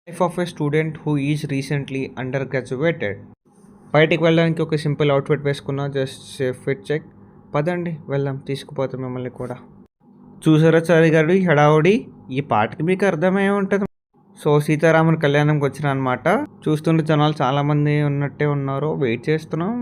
Life of a student who is recently under graduated. బయటికి వెళ్ళడానికి ఒక సింపుల్ అవుట్ఫిట్ వేసుకున్నా, జస్ట్ సేఫ్ ఫిట్ చెక్. పదండి వెళ్దాం, తీసుకుపోతాం మిమ్మల్ని కూడా. చూసారా చారి గారు హడావుడి, ఈ పాటకి మీకు అర్థమై ఉంటుంది. సో సీతారాముల కళ్యాణంకి వచ్చిన అనమాట. చూస్తుంటే జనాలు చాలామంది ఉన్నట్టే ఉన్నారు, వెయిట్ చేస్తున్నాం.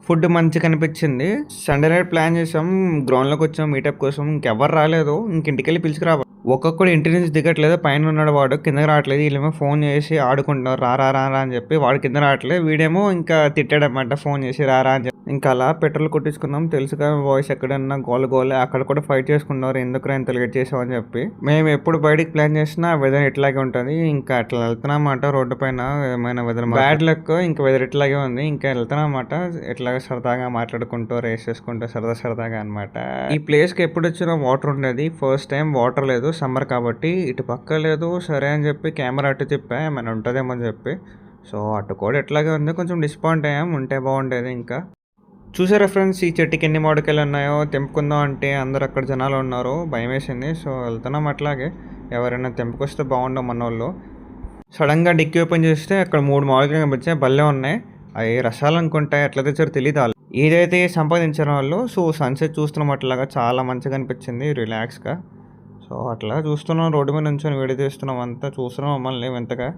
ఫుడ్ మంచిగా కనిపించింది. సండే నైట్ ప్లాన్ చేసాం, గ్రౌండ్లోకి వచ్చాం మీటప్ కోసం. ఇంకెవ్వరు రాలేదు, ఇంటికి వెళ్ళి పిలుచుకురావాలి. ఒక్కొక్కడు ఇంటి నుంచి దిగట్లేదు, పైన ఉన్నాడు వాడు కిందకి రావట్లేదు. వీళ్ళేమో ఫోన్ చేసి ఆడుకుంటున్నారు, రా అని చెప్పి. వాడు కింద రావట్లేదు, వీడేమో ఇంకా తిట్టాడనమాట ఫోన్ చేసి రా అని చెప్పి. ఇంకా అలా పెట్రోల్ కొట్టించుకున్నాం. తెలుసుగా వాయిస్ ఎక్కడన్నా గోల అక్కడ కూడా ఫైట్ చేసుకున్నారు, ఎందుకు ఇంత లేట్ చేసామని చెప్పి. మేము ఎప్పుడు బయటికి ప్లాన్ చేసినా వెదర్ ఇట్లాగే ఉంటుంది. ఇంకా అట్లా వెళ్తున్నామాట రోడ్డు పైన. ఏమైనా వెదర్ బ్యాడ్ లక్, ఇంకా వెదర్ ఇట్లాగే ఉంది. ఇంకా వెళ్తున్నామాట ఇట్లాగే సరదాగా మాట్లాడుకుంటూ రేస్ చేసుకుంటూ సరదాగా అనమాట. ఈ ప్లేస్కి ఎప్పుడు వచ్చినా వాటర్ ఉండేది, ఫస్ట్ టైం వాటర్ లేదు, సమ్మర్ కాబట్టి. ఇటు పక్క లేదు, సరే అని చెప్పి కెమెరా అటు తిప్పా, ఏమైనా ఉంటుందేమో అని చెప్పి. సో అటు కూడా ఎట్లాగే ఉంది, కొంచెం డిసప్పాయింట్ అయ్యాం. ఉంటే బాగుండేది. ఇంకా చూసారా ఫ్రెండ్స్, ఈ చెట్టుకి ఎన్ని మామిడికాయలు ఉన్నాయో. తెంపుకుందాం అంటే అందరు అక్కడ జనాలు ఉన్నారు, భయం వేసింది. సో వెళ్తున్నాం అట్లాగే. ఎవరైనా తెంపుకొస్తే బాగుండవు మన వాళ్ళు. సడన్గా డిక్కీ ఓపెన్ చేస్తే అక్కడ 3 మామిడికాయలు కనిపించాయి, భలే ఉన్నాయి. అవి రసాలు అనుకుంటా, ఎట్లా తెచ్చారో తెలియదు వాళ్ళు. ఏదైతే సంపాదించిన వాళ్ళు. సో సన్సెట్ చూస్తున్నాం అట్లాగా, చాలా మంచిగా అనిపించింది, రిలాక్స్గా. సో అట్లా చూస్తున్నాం, రోడ్డు మీద నుంచొని వీడియో తీస్తున్నాం, అంతా చూస్తున్నాం మమ్మల్ని వింతగా.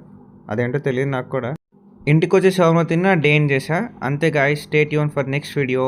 అదేంటో తెలియదు నాకు కూడా. ఇంటికి వచ్చి షవర్మా తిన్నా, డే ఏం చేసా అంతే. Guys, stay tune for next video.